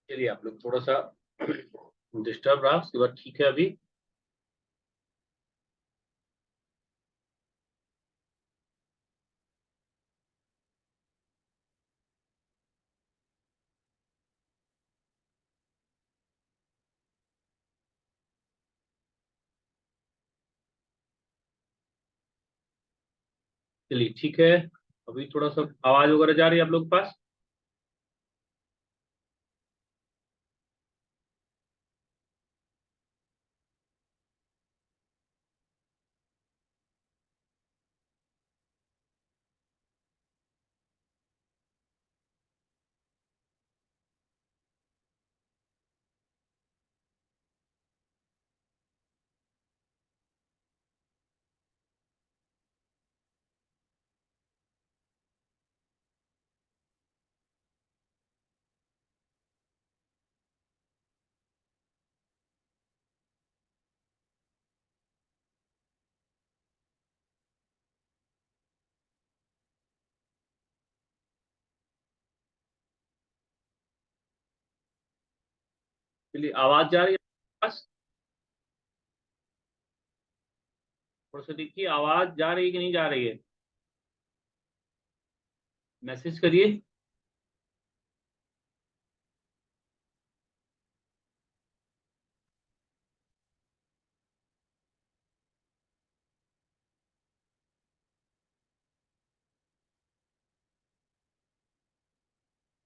चलिए आप लोग थोड़ा सा डिस्टर्ब रहा, उसके बाद ठीक है अभी। चलिए ठीक है। अभी थोड़ा सा आवाज वगैरह जा रही है आप लोग के पास? चलिए आवाज जा रही है आपके पास? थोड़ा सा देखिए आवाज जा रही है कि नहीं जा रही है। मैसेज करिए।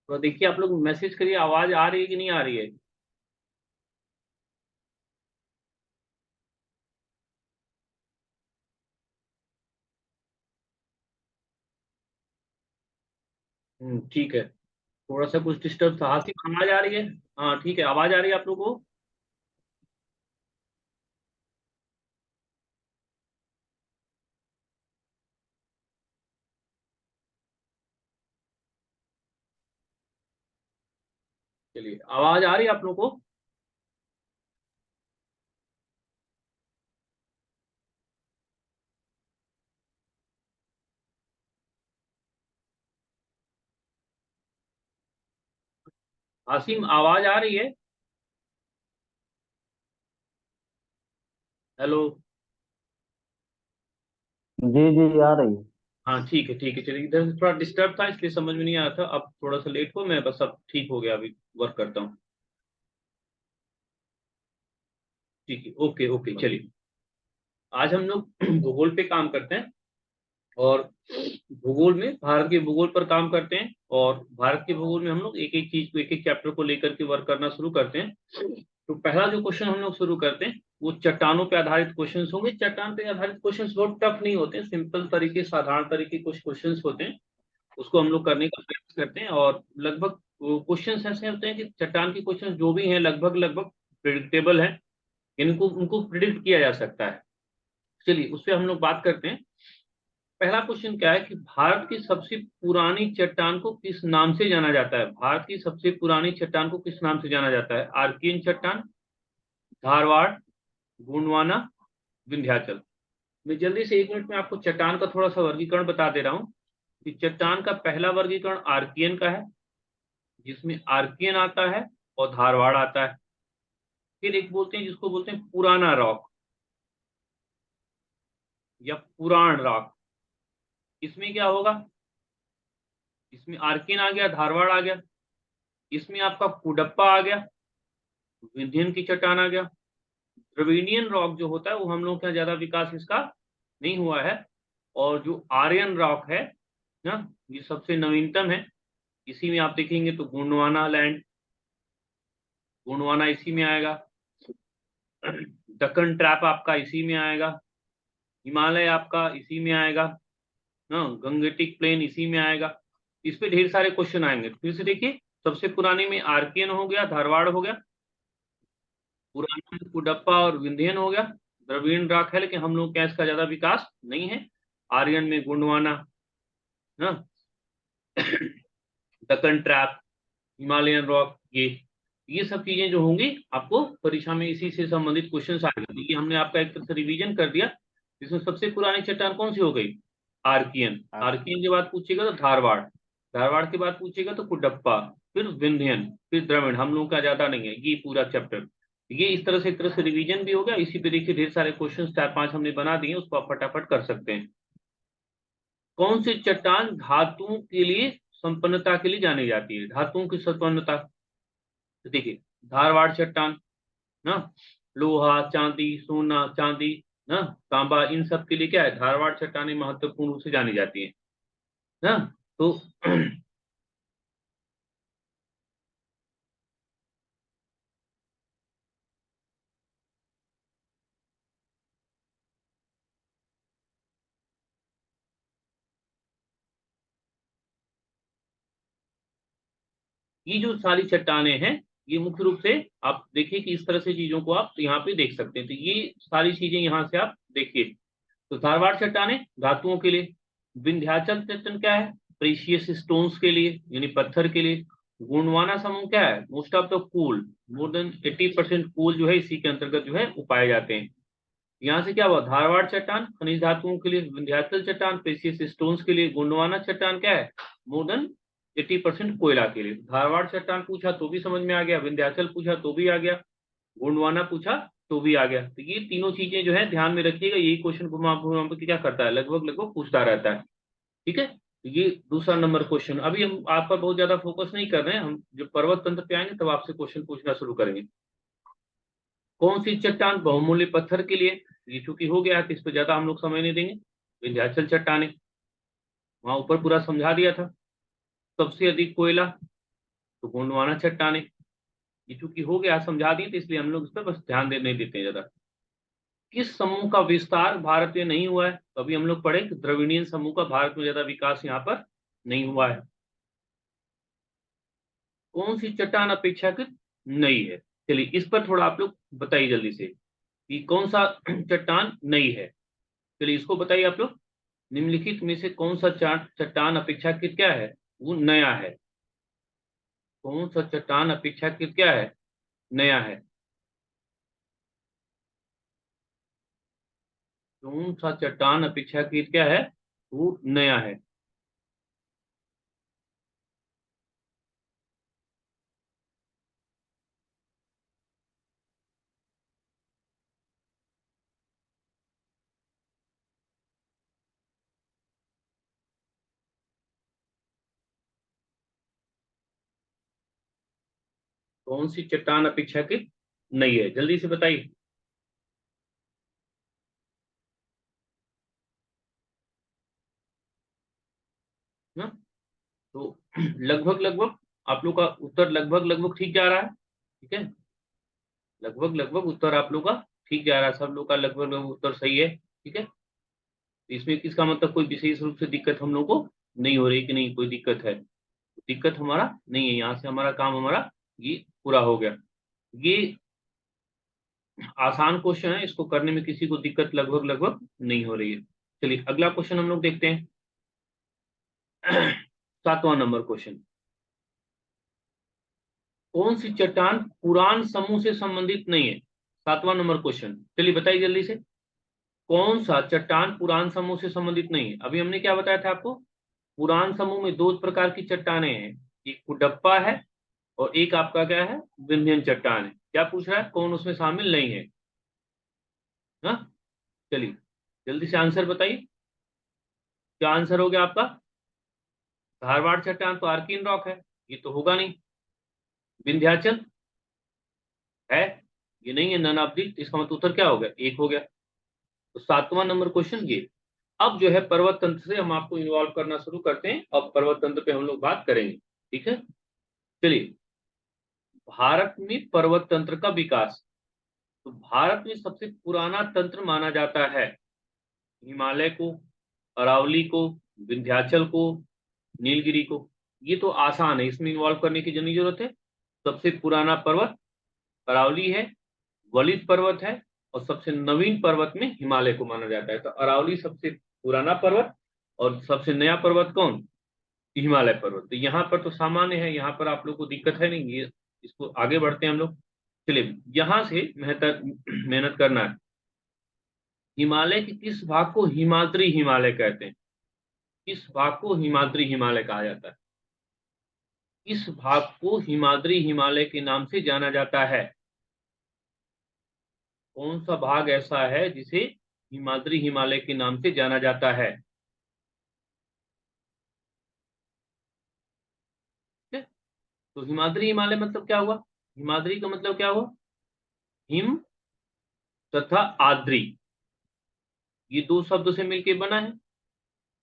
थोड़ा देखिए आप लोग मैसेज करिए, आवाज आ रही है कि नहीं आ रही है। ठीक है। थोड़ा सा कुछ डिस्टर्ब था। हासिफ आवाज आ रही है? हाँ ठीक है, आवाज आ रही है आप लोग को? चलिए आवाज आ रही है आप लोग को? हासिम आवाज आ रही है? हेलो। जी जी आ रही है। हाँ ठीक है ठीक है। चलिए, इधर से थोड़ा डिस्टर्ब था इसलिए समझ में नहीं आया था। अब थोड़ा सा लेट हो, मैं बस अब ठीक हो गया, अभी वर्क करता हूँ। ठीक है, ओके ओके। चलिए आज हम लोग भूगोल पे काम करते हैं। और भूगोल में भारत के भूगोल पर काम करते हैं। और भारत के भूगोल में हम लोग एक एक चीज को, एक एक चैप्टर को लेकर के वर्क करना शुरू करते हैं। तो पहला जो क्वेश्चन हम लोग शुरू करते हैं वो चट्टानों पे आधारित क्वेश्चंस होंगे। चट्टान पे आधारित क्वेश्चंस बहुत टफ नहीं होते हैं, सिंपल तरीके, साधारण तरीके कुछ क्वेश्चंस होते हैं। उसको हम लोग करने का प्रयास करते हैं। और लगभग क्वेश्चंस ऐसे होते हैं कि चट्टान के क्वेश्चन जो भी हैं लगभग लगभग प्रिडिक्टेबल है। इनको उनको प्रिडिक्ट किया जा सकता है। चलिए उस पर हम लोग बात करते हैं। पहला क्वेश्चन क्या है कि भारत की सबसे पुरानी चट्टान को किस नाम से जाना जाता है? भारत की सबसे पुरानी चट्टान को किस नाम से जाना जाता है? आर्कियन चट्टान, धारवाड़, गोंडवाना, विंध्याचल। मैं जल्दी से 1 मिनट में आपको चट्टान का थोड़ा सा वर्गीकरण बता दे रहा हूँ। कि चट्टान का पहला वर्गीकरण आर्कियन का है, जिसमें आर्कियन आता है और धारवाड़ आता है। फिर एक बोलते हैं जिसको बोलते हैं पुराना रॉक या पुराण रॉक। इसमें क्या होगा? इसमें आर्कियन आ गया, धारवाड़ आ गया। इसमें आपका कुडप्पा आ गया, विंध्यन की चट्टान आ गया। द्रविडियन रॉक जो होता है वो हम लोग का ज्यादा विकास इसका नहीं हुआ है। और जो आर्यन रॉक है ना, ये सबसे नवीनतम है। इसी में आप देखेंगे तो गोंडवाना लैंड, गोंडवाना इसी में आएगा। दक्कन ट्रैप आपका इसी में आएगा। हिमालय आपका इसी में आएगा ना। गंगेटिक प्लेन इसी में आएगा। इस पे ढेर सारे क्वेश्चन आएंगे। फिर से देखिए, सबसे पुराने में आर्कियन हो गया, धारवाड़ हो गया। पुराना में कुडप्पा और विंध्यन हो गया। द्रविड़ रॉक है, लेकिन हम लोग क्या इसका ज्यादा विकास नहीं है। आर्यन में गोंडवाना ना, दक्कन ट्रैप, हिमालयन रॉक, ये सब चीजें जो होंगी आपको परीक्षा में इसी से संबंधित क्वेश्चन आएंगे। देखिए हमने आपका एक तरह से रिवीजन कर दिया। इसमें सबसे पुरानी चट्टान कौन सी हो गई? आर्कियन। हाँ। आर्कियन के बाद पूछेगा तो धारवाड़, धारवाड़ के बाद पूछेगा तो कुडप्पा, फिर विंध्यन, फिर द्रविड़। हम लोगों का ज्यादा नहीं है ये पूरा चैप्टर। ये इस तरह से एक तरह से रिवीजन भी हो गया। इसी पे देखिए ढेर सारे क्वेश्चन 4-5 हमने बना दिए, उसको आप फटाफट कर सकते हैं। कौन सी चट्टान धातुओं के लिए संपन्नता के लिए जानी जाती है? धातुओं की संपन्नता, तो देखिए धारवाड़ चट्टान ना, लोहा चांदी सोना चांदी ना, तांबा, इन सब के लिए क्या है, धारवाड़ चट्टानें महत्वपूर्ण रूप से जानी जाती है ना। तो ये जो सारी चट्टानें हैं, ये मुख्य रूप से आप देखिए कि इस तरह से चीजों को आप यहाँ पे देख सकते हैं। तो ये सारी चीजें यहाँ से आप देखिए। तो धारवाड़ चट्टानें धातुओं के लिए, विंध्याचल चट्टान क्या है, प्रीशियस स्टोन्स के लिए यानी पत्थर के लिए। गोंडवाना समूह क्या है, most of the coal, more than 80% coal जो है इसी के अंतर्गत जो है वो पाए जाते हैं। यहाँ से क्या हुआ, धारवाड़ चट्टान खनिज धातुओं के लिए, विंध्याचल चट्टान प्रेशियस स्टोन्स के लिए, गोंडवाना चट्टान क्या है, मोर देन 80% कोयला के लिए। धारवाड़ चट्टान पूछा तो भी समझ में आ गया, विंध्याचल पूछा तो भी आ गया, गोंडवाना पूछा तो भी आ गया। तो ये तीनों चीजें जो है ध्यान में रखिएगा, यही क्वेश्चन घुमा घुमा के क्या करता है, लगभग लगभग पूछता रहता है। ठीक है, तो ये दूसरा नंबर क्वेश्चन। अभी हम आप पर बहुत ज्यादा फोकस नहीं कर रहे हैं, हम जब पर्वत तंत्र पे आएंगे तब आपसे क्वेश्चन पूछना शुरू करेंगे। कौन सी चट्टान बहुमूल्य पत्थर के लिए, ये चूंकि हो गया है तो इस पर ज्यादा हम लोग समय नहीं देंगे। विंध्याचल चट्टाने, वहां ऊपर पूरा समझा दिया था। सबसे अधिक कोयला, तो गोंडवाना चट्टाने, ये चूंकि हो गया समझा दी तो इसलिए हम लोग इस पर बस ध्यान दे नहीं देते हैं ज्यादा। किस समूह का विस्तार भारत में नहीं हुआ है? तो अभी हम लोग पढ़े कि द्रविड़ीय समूह का भारत में ज्यादा विकास यहाँ पर नहीं हुआ है। कौन सी चट्टान अपेक्षाकृत नई है? चलिए इस पर थोड़ा आप लोग बताइए जल्दी से कि कौन सा चट्टान नई है। चलिए इसको बताइए आप लोग, निम्नलिखित में से कौन सा चट्टान अपेक्षाकृत क्या है, वो नया है। कौन सा चट्टान अपेक्षाकृत क्या है, नया है। कौन सा चट्टान अपेक्षाकृत क्या है, वो नया है। कौन सी चट्टान अपेक्षाकृत नई है, जल्दी से बताइए ना। तो लगभग लगभग आप लोग का उत्तर लगभग लगभग ठीक जा रहा है। ठीक है, लगभग लगभग उत्तर आप लोग का ठीक जा रहा है, सब लोग का लगभग लगभग उत्तर सही है। ठीक है, तो इसमें इसका मतलब कोई विशेष रूप से दिक्कत हम लोग को नहीं हो रही कि नहीं कोई दिक्कत है, दिक्कत हमारा नहीं है। यहाँ से हमारा काम हमारा ये पूरा हो गया। ये आसान क्वेश्चन है, इसको करने में किसी को दिक्कत लगभग लगभग नहीं हो रही है। चलिए अगला क्वेश्चन हम लोग देखते हैं। 7वां नंबर क्वेश्चन, कौन सी चट्टान पुराण समूह से संबंधित नहीं है? 7वां नंबर क्वेश्चन, चलिए बताइए जल्दी से। कौन सा चट्टान पुराण समूह से संबंधित नहीं है? अभी हमने क्या बताया था आपको, पुराण समूह में दो प्रकार की चट्टानें हैं, एक कुडप्पा है और एक आपका क्या है, विंध्यन चट्टान है। क्या पूछ रहा है, कौन उसमें शामिल नहीं है? हाँ, चलिए जल्दी से आंसर बताइए, क्या आंसर हो गया आपका? धारवाड़ चट्टान तो आर्किन रॉक है, ये तो होगा नहीं। विंध्याचल है, ये नहीं है, नन ऑफ दी, इसका मतलब उत्तर क्या हो गया, एक हो गया। तो 7वां नंबर क्वेश्चन ये। अब जो है पर्वत तंत्र से हम आपको इन्वॉल्व करना शुरू करते हैं, अब पर्वत तंत्र पे हम लोग बात करेंगे। ठीक है, चलिए भारत में पर्वत तंत्र का विकास। तो भारत में सबसे पुराना तंत्र माना जाता है हिमालय को, अरावली को, विंध्याचल को, नीलगिरी को। ये तो आसान है, इसमें इन्वॉल्व करने की नहीं जरूरत है। सबसे पुराना पर्वत अरावली है, वलित पर्वत है, और सबसे नवीन पर्वत में हिमालय को माना जाता है। तो अरावली सबसे पुराना पर्वत और सबसे नया पर्वत कौन, हिमालय पर्वत। तो यहाँ पर तो सामान्य है, यहाँ पर आप लोग को दिक्कत है नहीं। ये इसको आगे बढ़ते हैं हम लोग। चलिए यहाँ से मेहनत मेहनत करना है। हिमालय के किस भाग को हिमाद्री हिमालय कहते हैं? किस भाग को हिमाद्री हिमालय कहा जाता है? इस भाग को हिमाद्री हिमालय के नाम से जाना जाता है। कौन सा भाग ऐसा है जिसे हिमाद्री हिमालय के नाम से जाना जाता है? ठीक है? तो हिमाद्री हिमालय मतलब क्या हुआ? हिमाद्री का मतलब क्या हुआ? हिम तथा आद्री, ये दो शब्दों से मिलकर बना है।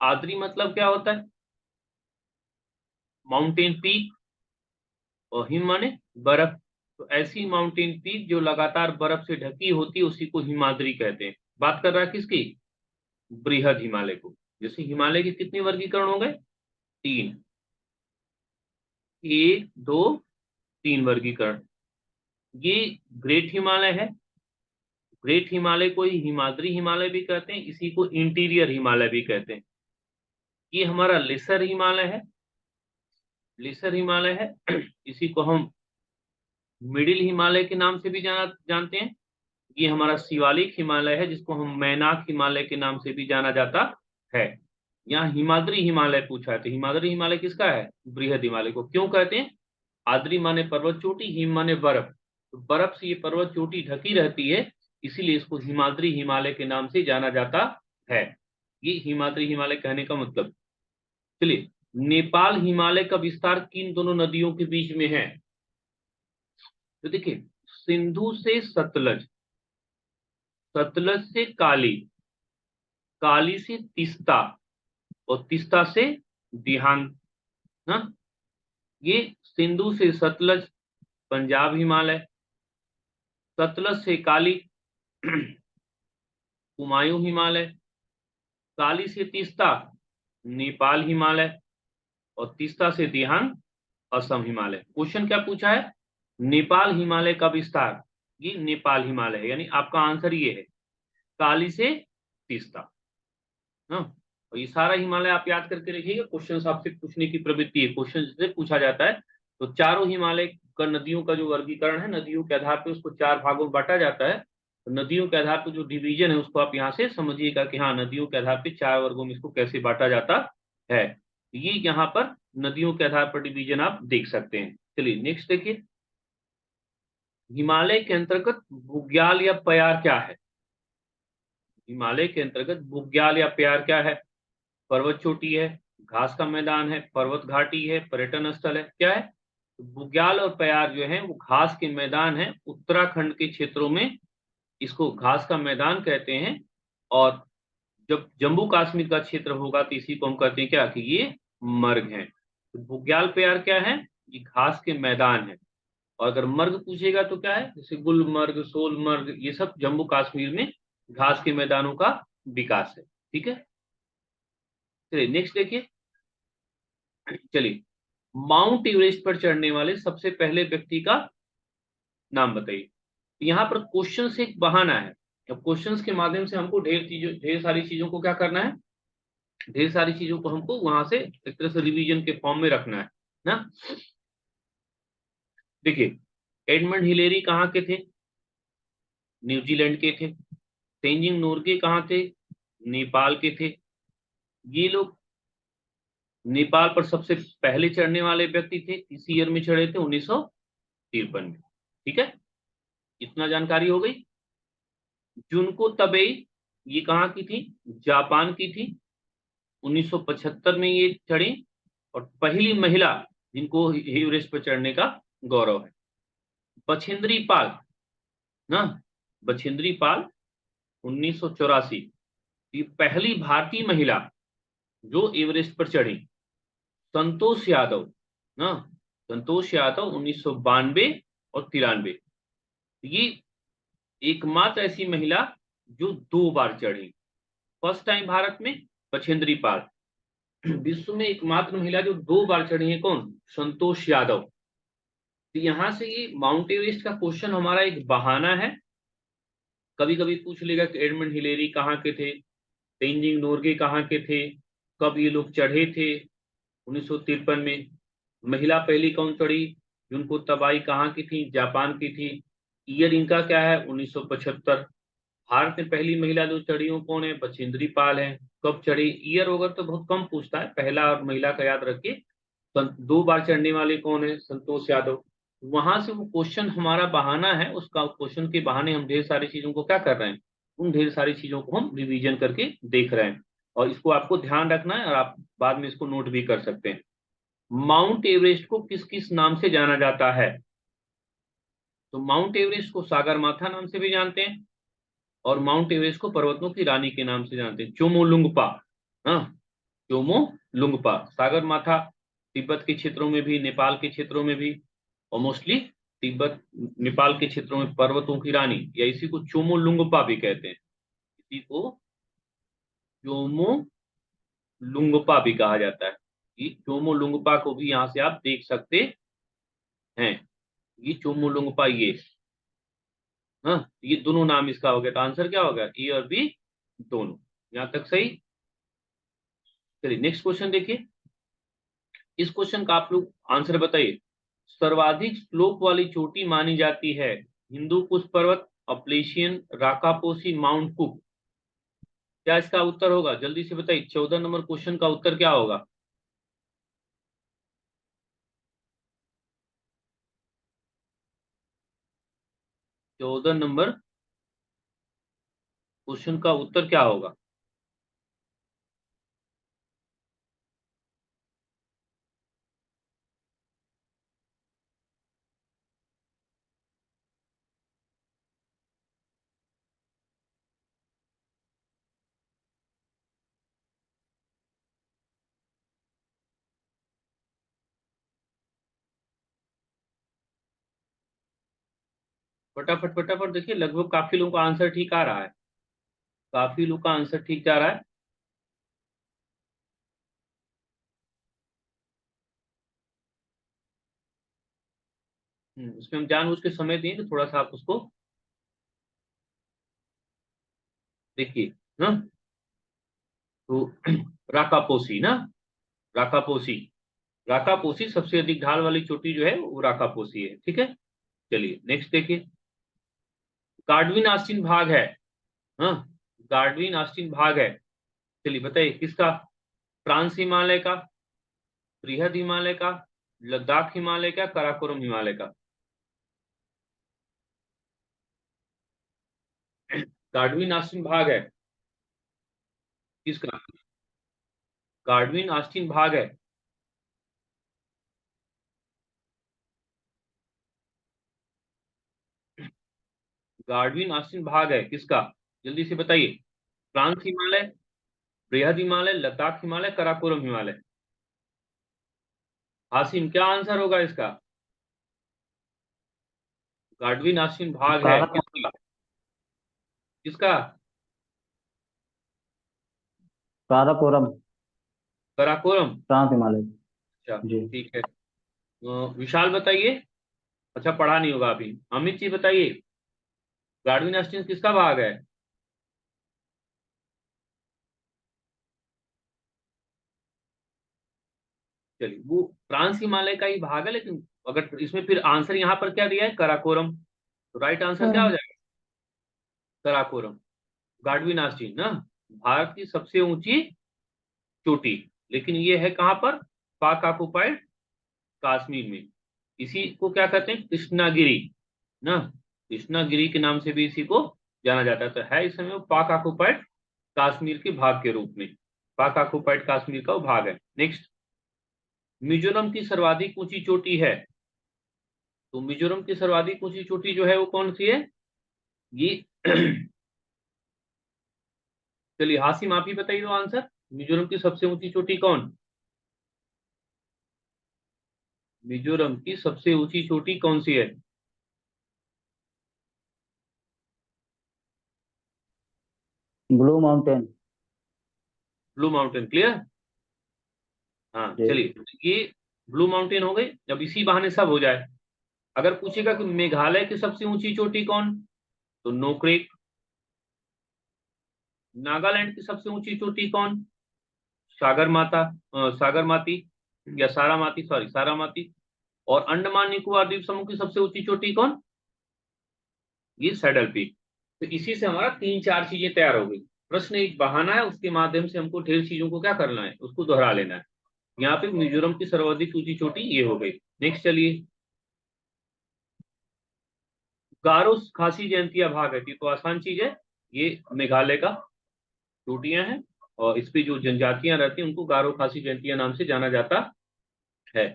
आद्री मतलब क्या होता है? माउंटेन पीक, और हिम माने बर्फ। तो ऐसी माउंटेन पीक जो लगातार बर्फ से ढकी होती है उसी को हिमाद्री कहते हैं। बात कर रहा है किसकी? बृहद हिमालय को। जैसे हिमालय के कितने वर्गीकरण हो गए? तीन। एक, दो, तीन वर्गीकरण। ये ग्रेट हिमालय है। ग्रेट हिमालय को ही हिमाद्री हिमालय भी कहते हैं, इसी को इंटीरियर हिमालय भी कहते हैं। ये हमारा लेसर हिमालय है। लेसर हिमालय है इसी को हम मिडिल हिमालय के नाम से भी जानते हैं। ये हमारा शिवालिक हिमालय है, जिसको हम मैनाक हिमालय के नाम से भी जाना जाता है। यहाँ हिमाद्री हिमालय पूछा है, तो हिमाद्री हिमालय किसका है? बृहद हिमालय को। क्यों कहते हैं? आद्री माने पर्वत चोटी, हिम माने बर्फ। तो बर्फ से ये पर्वत चोटी ढकी रहती है, इसीलिए इसको हिमाद्री हिमालय के नाम से जाना जाता है। ये हिमाद्री हिमालय कहने का मतलब। चलिए, नेपाल हिमालय का विस्तार किन दोनों नदियों के बीच में है? तो देखिए, सिंधु से सतलज, सतलज से काली, काली से तीस्ता, और तीस्ता से दिहांग ना। ये सिंधु से सतलज पंजाब हिमालय, सतलज से काली हुमायूं हिमालय, काली से तीस्ता नेपाल हिमालय, और तीस्ता से दिहांग असम हिमालय। क्वेश्चन क्या पूछा है? नेपाल हिमालय का विस्तार, ये नेपाल हिमालय है, यानी आपका आंसर ये है काली से तीस्ता। हाँ, और ये सारा हिमालय आप याद करके रखिएगा, क्वेश्चन आपसे पूछने की प्रवृत्ति है, क्वेश्चन से पूछा जाता है। तो चारों हिमालय का नदियों का जो वर्गीकरण है, नदियों के आधार पर उसको चार भागों में बांटा जाता है। तो नदियों के आधार पर जो डिवीजन है उसको आप यहाँ से समझिएगा कि हाँ, नदियों के आधार पर चार वर्गों में इसको कैसे बांटा जाता है। ये यहाँ पर नदियों के आधार पर डिवीजन आप देख सकते हैं। चलिए नेक्स्ट देखिए, हिमालय के अंतर्गत बुग्याल या प्यार क्या है? हिमालय के अंतर्गत बुग्याल या प्यार क्या है? पर्वत चोटी है, घास का मैदान है, पर्वत घाटी है, पर्यटन स्थल है, क्या है? तो बुग्याल और प्यार जो है वो घास के मैदान है, उत्तराखंड के क्षेत्रों में इसको घास का मैदान कहते हैं। और जब जम्मू कश्मीर का क्षेत्र होगा तो इसी को हम कहते हैं क्या, कि ये मर्ग है। तो बुग्याल प्यार क्या है? ये घास के मैदान है। और अगर मर्ग पूछेगा तो क्या है? जैसे गुलमर्ग, सोलमर्ग, ये सब जम्मू कश्मीर में घास के मैदानों का विकास है। ठीक है, चलिए नेक्स्ट देखिए। चलिए, माउंट एवरेस्ट पर चढ़ने वाले सबसे पहले व्यक्ति का नाम बताइए। यहाँ पर क्वेश्चन से एक बहाना है। अब क्वेश्चंस के माध्यम से हमको ढेर सारी चीजों को क्या करना है, ढेर सारी चीजों को हमको वहां से एक तरह से रिवीजन के फॉर्म में रखना है ना। देखिए, एडमंड हिलेरी कहाँ के थे? न्यूजीलैंड के थे। तेंजिंग नोर्गे कहाँ थे? नेपाल के थे। ये लोग नेपाल पर सबसे पहले चढ़ने वाले व्यक्ति थे, इसी ईयर में चढ़े थे 1953 में। ठीक है, इतना जानकारी हो गई। जुनको तबेई, ये कहाँ की थी? जापान की थी। 1975 में ये चढ़ी, और पहली महिला जिनको एवरेस्ट पर चढ़ने का गौरव है। बछेंद्री पाल ना, बछेंद्री पाल 1984, ये पहली भारतीय महिला जो एवरेस्ट पर चढ़ी। संतोष यादव ना, संतोष यादव 1992 और 93, ये एकमात्र ऐसी महिला जो दो बार चढ़ी। फर्स्ट टाइम भारत में बछेंद्री पाल, विश्व में एकमात्र महिला जो दो बार चढ़ी है, कौन? संतोष यादव। तो यहां से ये माउंट एवरेस्ट का क्वेश्चन हमारा एक बहाना है। कभी कभी पूछ लेगा कि एडमंड हिलेरी कहाँ के थे, तेंजिंग नोर्गे कहाँ के थे, कब ये लोग चढ़े थे 1953 में, महिला पहली कौन चढ़ी, जिनको तबाई कहाँ की थी? जापान की थी। ईयर इनका क्या है? 1975। भारत में पहली महिला जो चढ़ी हो कौन है? बछेंद्री पाल है। कब चढ़ी? ईयर होगा तो बहुत कम पूछता है, पहला और महिला का याद रखिए। दो बार चढ़ने वाले कौन है? संतोष यादव। वहां से वो क्वेश्चन हमारा बहाना है, उसका क्वेश्चन के बहाने हम ढेर सारी चीजों को क्या कर रहे हैं, उन ढेर सारी चीजों को हम रिवीजन करके देख रहे हैं। और इसको आपको ध्यान रखना है और आप बाद में इसको नोट भी कर सकते हैं। माउंट एवरेस्ट को किस किस नाम से जाना जाता है? तो माउंट एवरेस्ट को सागरमाथा नाम से भी जानते हैं, और माउंट एवरेस्ट को पर्वतों की रानी के नाम से जानते हैं, चोमोलुंगपा। हाँ, चोमोलुंगपा। सागरमाथा तिब्बत के क्षेत्रों में भी, नेपाल के क्षेत्रों में भी, और मोस्टली तिब्बत नेपाल के क्षेत्रों में पर्वतों की रानी, या इसी को चोमोलुंगपा भी कहते हैं, इसी को चोमोलुंगपा भी कहा जाता है। ये चोमोलुंगपा को भी यहाँ से आप देख सकते हैं। ये चोमोलुंगपा, ये, हाँ, ये दोनों नाम इसका हो गया। तो आंसर क्या होगा? ए और बी दोनों। यहां तक सही। चलिए नेक्स्ट क्वेश्चन देखिए। इस क्वेश्चन का आप लोग आंसर बताइए। सर्वाधिक स्लोप वाली चोटी मानी जाती है हिंदू कुश पर्वत, अपलेशियन, राकापोसी, माउंट कुक। क्या इसका उत्तर होगा? जल्दी से बताइए, 14 नंबर क्वेश्चन का उत्तर क्या होगा? 14 नंबर क्वेश्चन का उत्तर क्या होगा? फटाफट फटाफट देखिए, लगभग काफी लोगों का आंसर ठीक आ रहा है। काफी लोग का आंसर ठीक जा रहा है। उसमें हम जानबूझ के समय दें कि थोड़ा सा आप उसको देखिए ना। तो राकापोसी ना, राकापोसी। राकापोसी सबसे अधिक ढाल वाली चोटी जो है वो राकापोसी है, ठीक है। चलिए नेक्स्ट देखिए। गार्डविन आस्टीन भाग है, हाँ, गार्डविन आस्टीन भाग है। चलिए बताइए किसका? ट्रांस हिमालय का, बृहद हिमालय का, लद्दाख हिमालय का, काराकोरम हिमालय का? गार्डविन आस्टीन भाग है किसका? गार्डविन आस्टीन भाग है। गार्डविन आस्टीन भाग है किसका? जल्दी से बताइए। ट्रांस हिमालय, बृहद हिमालय, लद्दाख हिमालय, काराकोरम हिमालय? हासिम, क्या आंसर होगा इसका? गार्डविन आस्टीन भाग है कारा किसका? किसका? काराकोरम। काराकोरम। ट्रांस हिमालय। अच्छा जी। ठीक है। विशाल बताइए। अच्छा, पढ़ा नहीं होगा अभी। अमित जी बताइए, गार्डविन आस्टीन किसका भाग है? चलिए, वो फ्रांस हिमालय का ही भाग है, लेकिन अगर इसमें फिर आंसर यहाँ पर क्या दिया है? कराकोरम। तो राइट आंसर क्या हो जाएगा? कराकोरम। गार्डविन आस्टीन ना भारत की सबसे ऊंची चोटी, लेकिन ये है कहाँ पर? पाक ऑक्युपाइड कश्मीर में। इसी को क्या कहते हैं? कृष्णागिरी ना, कृष्णागिरी के नाम से भी इसी को जाना जाता है। तो है इस समय वो पाक ऑक्युपाइड कश्मीर के भाग के रूप में। पाक ऑक्युपाइड कश्मीर का वो भाग है। नेक्स्ट, मिजोरम की सर्वाधिक ऊंची चोटी है। तो मिजोरम की सर्वाधिक ऊंची चोटी जो है वो कौन सी है? ये चलिए हासिम आप ही बताइए दो आंसर। मिजोरम की सबसे ऊंची चोटी कौन? मिजोरम की सबसे ऊंची चोटी कौन सी है? Blue mountain. Blue mountain, clear. हाँ जी। चलिए, ये ब्लू माउंटेन हो गई। जब इसी बहाने सब हो जाए, अगर पूछेगा कि मेघालय की सबसे ऊंची चोटी कौन, तो नोक्रेक। नागालैंड की सबसे ऊंची चोटी कौन? सागर माता, सागरमाती, या सारामाती, सॉरी सारामाती। और अंडमान निकोबार द्वीप समूह की सबसे ऊंची चोटी कौन? ये सैडल पीक। तो इसी से हमारा तीन चार चीजें तैयार हो गई। प्रश्न एक बहाना है, उसके माध्यम से हमको ढेर चीजों को क्या करना है, उसको दोहरा लेना है। यहाँ पे मिजोरम की सर्वाधिक ऊंची चोटी ये हो गई। नेक्स्ट चलिए, गारो खासी जयंतिया भाग है, तो आसान चीज है, ये मेघालय का चोटियां हैं और इस पे जो जनजातियां रहती हैं उनको गारो खासी जयंतिया नाम से जाना जाता है।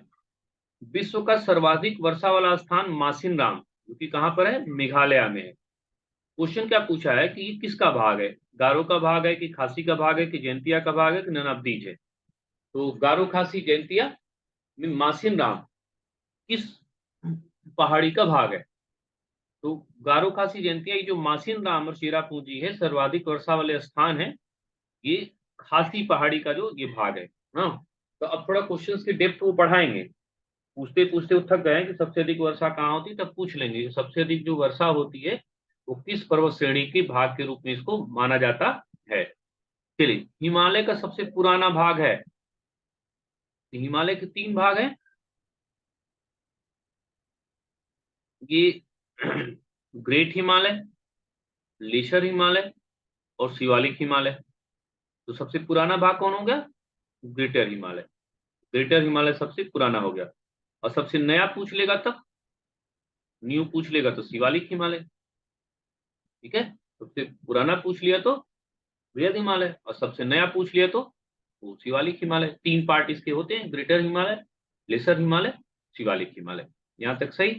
विश्व का सर्वाधिक वर्षा वाला स्थान मासिन राम, जो कि कहाँ पर है, मेघालय में है। क्वेश्चन क्या पूछा है कि ये किसका भाग है, गारो का भाग है कि खासी का भाग है कि जयंतिया का भाग है कि नन ऑफ दीज है। तो गारो खासी जयंतिया में मासिन राम किस पहाड़ी का भाग है। तो गारो खासी जयंतिया, ये जो मासिन राम और चेरापूंजी है सर्वाधिक वर्षा वाले स्थान है, ये खासी पहाड़ी का जो ये भाग है। हाँ, तो अब थोड़ा क्वेश्चंस की डेप्थ को बढ़ाएंगे, पूछते पूछते वो थक गए कि सबसे अधिक वर्षा कहाँ होती है, तब पूछ लेंगे सबसे अधिक जो वर्षा होती है वो किस पर्वत श्रेणी के भाग के रूप में इसको माना जाता है। चलिए, हिमालय का सबसे पुराना भाग है, हिमालय के 3 भाग हैं, ये ग्रेट हिमालय, लेशर हिमालय और शिवालिक हिमालय। तो सबसे पुराना भाग कौन हो गया, ग्रेटर हिमालय। ग्रेटर हिमालय सबसे पुराना हो गया। और सबसे नया पूछ लेगा तब, न्यू पूछ लेगा तो शिवालिक हिमालय। ठीक है, सबसे पुराना पूछ लिया तो बृहद हिमालय और सबसे नया पूछ लिया तो वो शिवालिक हिमालय। 3 पार्ट इसके होते हैं, ग्रेटर हिमालय, लेसर हिमालय, शिवालिक हिमालय। यहां तक सही।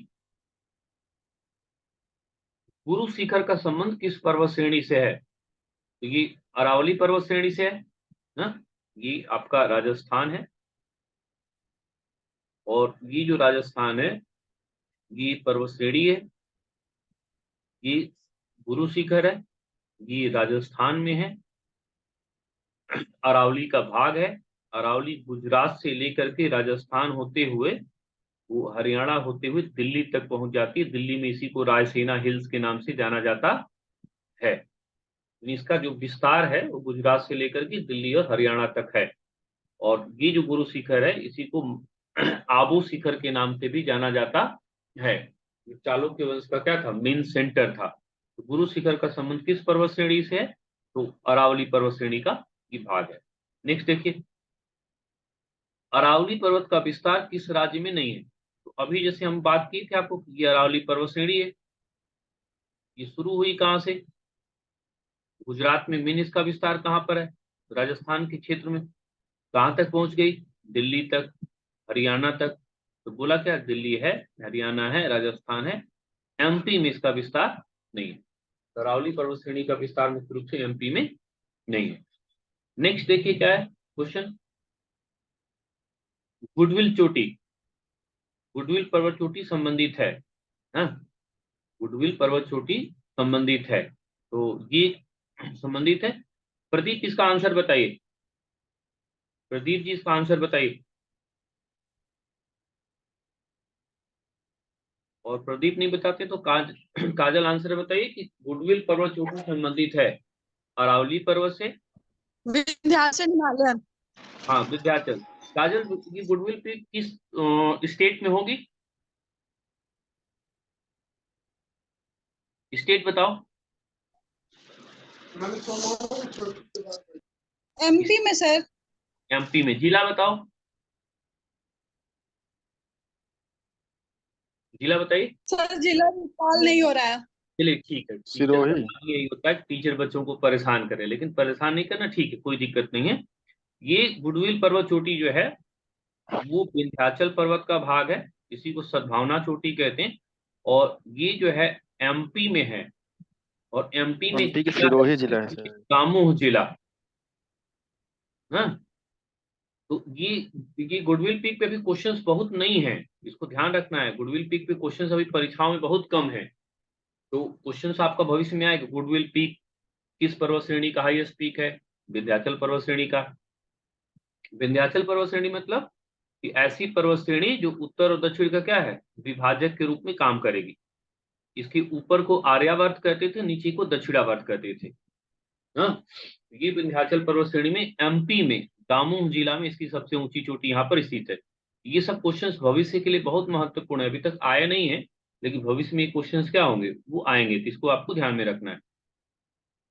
गुरु शिखर का संबंध किस पर्वत श्रेणी से है, तो ये अरावली पर्वत श्रेणी से है ना, ये आपका राजस्थान है। और ये जो राजस्थान है ये पर्वत श्रेणी है, ये गुरु शिखर है, ये राजस्थान में है। अरावली का भाग है, अरावली गुजरात से लेकर के राजस्थान होते हुए वो हरियाणा होते हुए दिल्ली तक पहुंच जाती है। दिल्ली में इसी को रायसेना हिल्स के नाम से जाना जाता है। इसका जो विस्तार है वो गुजरात से लेकर के दिल्ली और हरियाणा तक है। और ये जो गुरु शिखर है इसी को आबू शिखर के नाम से भी जाना जाता है। चालुक्य वंश का क्या था, मेन सेंटर था। तो गुरु शिखर का संबंध किस पर्वत श्रेणी से है, तो अरावली पर्वत श्रेणी का ये भाग है। नेक्स्ट देखिए, अरावली पर्वत का विस्तार किस राज्य में नहीं है। तो अभी जैसे हम बात की थी आपको, ये अरावली पर्वत श्रेणी है, ये शुरू हुई कहां से, गुजरात में। मेन इसका विस्तार कहां पर है, राजस्थान के क्षेत्र में। कहां तक पहुंच गई, दिल्ली तक, हरियाणा तक। तो बोला क्या, दिल्ली है, हरियाणा है, राजस्थान है, एमपी में इसका विस्तार नहीं है। तो अरावली पर्वत श्रेणी का विस्तार मुख्य रूप से एमपी में नहीं है। नेक्स्ट देखिए क्या है क्वेश्चन, गुडविल चोटी, गुडविल पर्वत चोटी संबंधित है हाँ? गुडविल पर्वत चोटी संबंधित है, तो ये संबंधित है। प्रदीप इसका आंसर बताइए, प्रदीप जी इसका आंसर बताइए। और प्रदीप नहीं बताते तो काजल आंसर बताइए कि गुडविल पर्वत चोटी संबंधित है अरावली पर्वत से। विंध्याचल हिमालय। हाँ, विंध्याचल। काजल, ये गुडविल पीक किस स्टेट में होगी, स्टेट बताओ। एमपी में सर। एमपी में। जिला बताओ, जिला बताइए। सर जिला भोपाल नहीं हो रहा है। चलिए ठीक है, टीचर का काम यही होता है टीचर बच्चों को परेशान करे, लेकिन परेशान नहीं करना, ठीक है, कोई दिक्कत नहीं है। ये गुडविल पर्वत चोटी जो है वो विंध्याचल पर्वत का भाग है, इसी को सद्भावना चोटी कहते हैं। और ये जो है एमपी में है, और एमपी में एमपी के सिरोही जिला है सर। दामोह जिला। हाँ, तो ये गुडविल पीक पे भी क्वेश्चंस बहुत नहीं है, इसको ध्यान रखना है। गुडविल पीक पे क्वेश्चंस अभी परीक्षाओं में बहुत कम है, तो क्वेश्चंस आपका भविष्य में आएगा। गुडविल पीक किस पर्वत श्रेणी का हाईएस्ट पीक है, विंध्याचल पर्वत श्रेणी का। विंध्याचल पर्वत श्रेणी मतलब कि ऐसी पर्वत श्रेणी जो उत्तर और दक्षिण का क्या है, विभाजक के रूप में काम करेगी। इसके ऊपर को आर्यावर्त कहते थे, नीचे को दक्षिणावर्त कहते थे। हाँ, ये विंध्याचल पर्वत श्रेणी में एमपी में दामोह जिला में इसकी सबसे ऊंची चोटी यहाँ पर स्थित है। ये सब क्वेश्चंस भविष्य के लिए बहुत महत्वपूर्ण है, अभी तक आए नहीं है, लेकिन भविष्य में क्वेश्चंस क्या होंगे वो आएंगे, तो इसको आपको ध्यान में रखना है।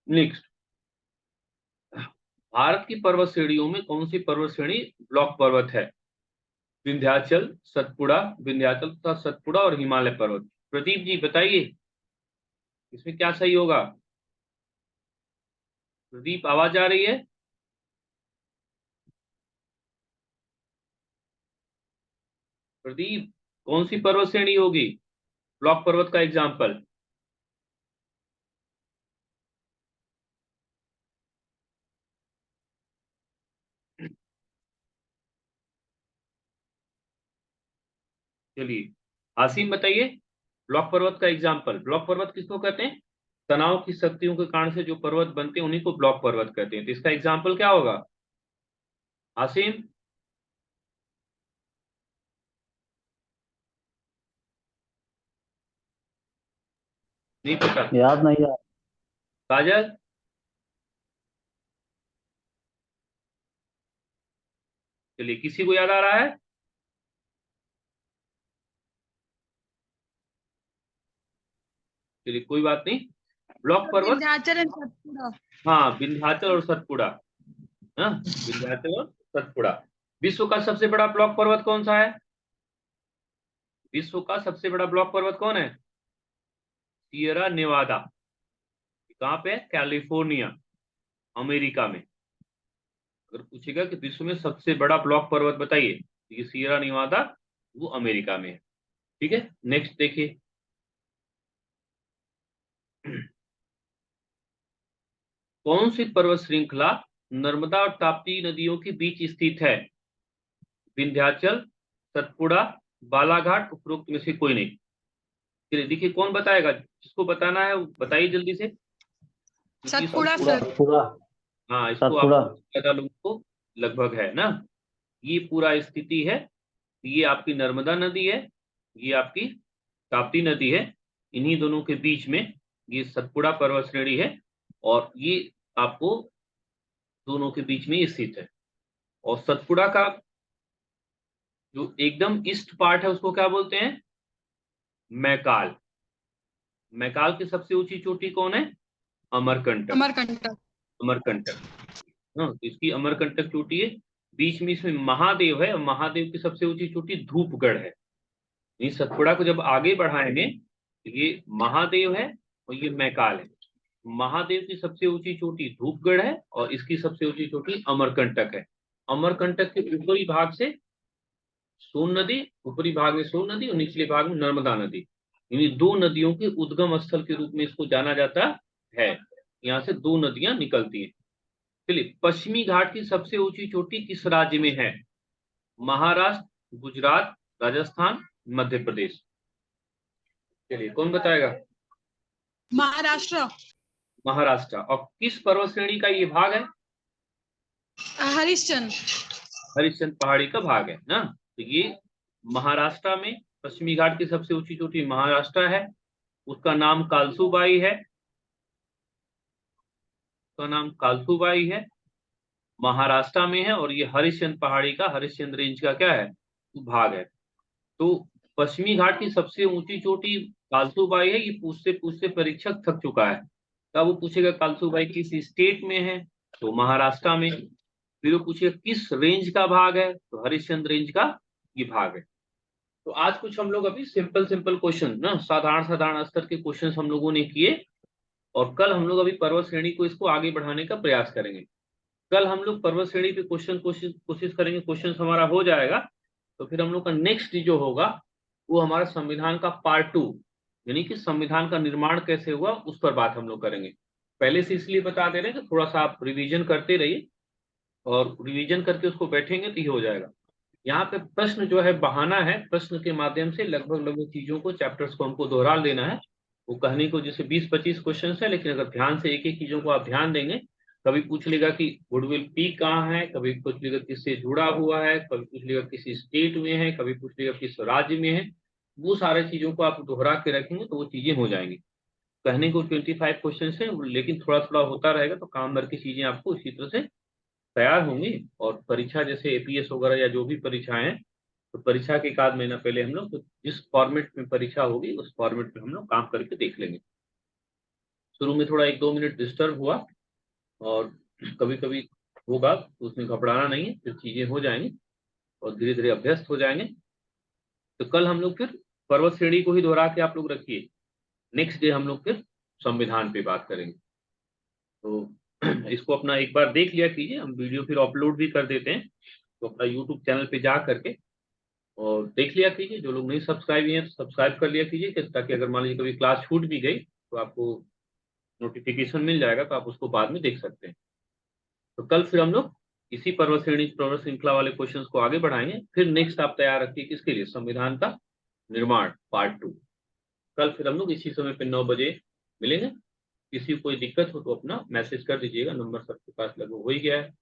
नेक्स्ट, भारत की पर्वत श्रेणियों में कौन सी पर्वत श्रेणी ब्लॉक पर्वत है? विंध्याचल, सतपुड़ा, विंध्याचल तथा सतपुड़ा और हिमालय पर्वत। प्रदीप जी बताइए इसमें क्या सही होगा? प्रदीप आवाज आ रही है? प्रदीप, कौन सी पर्वत श्रेणी होगी ब्लॉक पर्वत का एग्जाम्पल? चलिए आसिम बताइए, ब्लॉक पर्वत का एग्जाम्पल। ब्लॉक पर्वत किसको कहते हैं? तनाव की शक्तियों के कारण से जो पर्वत बनते हैं उन्हीं को ब्लॉक पर्वत कहते हैं। तो इसका एग्जाम्पल क्या होगा आसिम? नहीं पता? याद नहीं है। काजल? चलिए किसी को याद आ रहा है? चलिए कोई बात नहीं। ब्लॉक पर्वत, विंध्याचल एंड सतपुड़ा। हाँ विंध्याचल और सतपुड़ा। हाँ विंध्याचल और सतपुड़ा। विश्व का सबसे बड़ा ब्लॉक पर्वत कौन सा है? विश्व का सबसे बड़ा ब्लॉक पर्वत कौन है? सियरा नेवादा। कहाँ पे है? कैलिफोर्निया, अमेरिका में। अगर पूछेगा कि विश्व में सबसे बड़ा ब्लॉक पर्वत बताइए, तो ये सियरा नेवादा, वो अमेरिका में है। ठीक है, नेक्स्ट देखिए। कौन सी पर्वत श्रृंखला नर्मदा और ताप्ती नदियों के बीच स्थित है? विंध्याचल, सतपुड़ा, बालाघाट, उपरोक्त में से कोई नहीं। चलिए देखिए कौन बताएगा, जिसको बताना है वो बताइए जल्दी से, क्योंकि सतपुड़ा सतपुड़ा सर। सतपुड़ा हाँ इसको सतपुड़ा। आपको ज्यादा लोगों को लगभग है ना। ये पूरा स्थिति है, ये आपकी नर्मदा नदी है, ये आपकी ताप्ती नदी है, इन्हीं दोनों के बीच में ये सतपुड़ा पर्वत श्रेणी है, और ये आपको दोनों के बीच में स्थित है। और सतपुड़ा का जो एकदम ईस्ट पार्ट है उसको क्या बोलते हैं? मैकाल। मैकाल की सबसे ऊंची चोटी कौन है? अमरकंटक। अमरकंटक। अमरकंटक, हाँ तो इसकी अमरकंटक चोटी है। बीच में इसमें महादेव है, और महादेव की सबसे ऊंची चोटी धूपगढ़ है। ये सतपुड़ा को जब आगे बढ़ाएंगे तो ये महादेव है और ये मैकाल है। महादेव की सबसे ऊंची चोटी धूपगढ़ है और इसकी सबसे ऊंची चोटी अमरकंटक है। अमरकंटक के ऊपरी भाग से सोन नदी, ऊपरी भाग में सोन नदी और निचले भाग में नर्मदा नदी, इन दो नदियों के उद्गम स्थल के रूप में इसको जाना जाता है। यहाँ से दो नदियां निकलती हैं। चलिए, पश्चिमी घाट की सबसे ऊंची चोटी किस राज्य में है? महाराष्ट्र, गुजरात, राजस्थान, मध्य प्रदेश। चलिए कौन बताएगा? महाराष्ट्र। महाराष्ट्र। और किस पर्वत श्रेणी का ये भाग है? हरिश्चंद्र। हरिश्चंद्र पहाड़ी का भाग है ना। तो ये महाराष्ट्र में पश्चिमी घाट की सबसे ऊंची चोटी महाराष्ट्र है, उसका नाम कालसूबाई है, उसका नाम कालसूबाई है, महाराष्ट्र में है, और ये हरिश्चंद्र पहाड़ी का, हरिश्चंद्र रेंज का क्या है? भाग है। तो पश्चिमी घाट की सबसे ऊंची चोटी कालसूबाई है। ये पूछते पूछते परीक्षक थक चुका है। तब वो पूछेगा कालसूबाई किस स्टेट में है, तो महाराष्ट्र में। फिर वो पूछेगा किस रेंज का भाग है, तो हरिश्चंद्र रेंज का ये भाग है। तो आज कुछ हम लोग अभी सिंपल सिंपल क्वेश्चन ना, साधारण साधारण स्तर के क्वेश्चन हम लोगों ने किए, और कल हम लोग अभी पर्वत श्रेणी को इसको आगे बढ़ाने का प्रयास करेंगे। कल हम लोग पर्वत श्रेणी पे क्वेश्चन कोशिश कोशिश करेंगे, क्वेश्चन हमारा हो जाएगा तो फिर हम लोग का नेक्स्ट जो होगा वो हमारा संविधान का पार्ट 2, यानी कि संविधान का निर्माण कैसे हुआ उस पर बात हम लोग करेंगे। पहले से इसलिए बता दे रहे हैं कि थोड़ा सा आप रिवीजन करते रहिए, और रिवीजन करके उसको बैठेंगे तो ये हो जाएगा। यहाँ पे प्रश्न जो है बहाना है, प्रश्न के माध्यम से लगभग लगभग चीजों को, चैप्टर्स को हमको दोहरा लेना है। वो कहने को जैसे 20-25 क्वेश्चन है, लेकिन अगर ध्यान से एक एक चीजों को आप ध्यान देंगे, कभी पूछ लेगा कि गुडविल पीक कहाँ है, कभी पूछ लेगा किससे जुड़ा हुआ है, कभी पूछ लेगा किस स्टेट में है, कभी पूछ लेगा किस राज्य में है, वो सारे चीजों को आप दोहरा के रखेंगे तो वो चीजें हो जाएंगी। कहने को 25 क्वेश्चन है, लेकिन थोड़ा थोड़ा होता रहेगा तो काम भर की चीजें आपको इसी तरह से तैयार होंगी। और परीक्षा जैसे एपीएस वगैरह या जो भी परीक्षाएं हैं, तो परीक्षा के एक आध महीना पहले हम लोग तो जिस फॉर्मेट में परीक्षा होगी उस फॉर्मेट में हम लोग काम करके देख लेंगे। शुरू में थोड़ा 1-2 मिनट डिस्टर्ब हुआ, और कभी कभी होगा तो उसमें घबराना नहीं है, फिर चीजें हो जाएंगी और धीरे धीरे अभ्यस्त हो जाएंगे। तो कल हम लोग फिर पर्वत श्रेणी को ही दोहरा के आप लोग रखिए, नेक्स्ट डे हम लोग फिर संविधान पे बात करेंगे। तो इसको अपना एक बार देख लिया कीजिए, हम वीडियो फिर अपलोड भी कर देते हैं, तो अपना यूट्यूब चैनल पे जा करके और देख लिया कीजिए। जो लोग नहीं सब्सक्राइब हैं सब्सक्राइब कर लिया कीजिए, ताकि अगर मान लीजिए कभी क्लास छूट भी गई तो आपको नोटिफिकेशन मिल जाएगा, तो आप उसको बाद में देख सकते हैं। तो कल फिर हम लोग इसी पर्वत श्रृंखला वाले क्वेश्चंस को आगे बढ़ाएंगे। फिर नेक्स्ट आप तैयार रखिए किसके लिए, संविधान का निर्माण पार्ट 2। कल फिर हम लोग इसी समय पे 9 बजे मिलेंगे। किसी को कोई दिक्कत हो तो अपना मैसेज कर दीजिएगा, नंबर सबके पास लगभग हो ही गया है।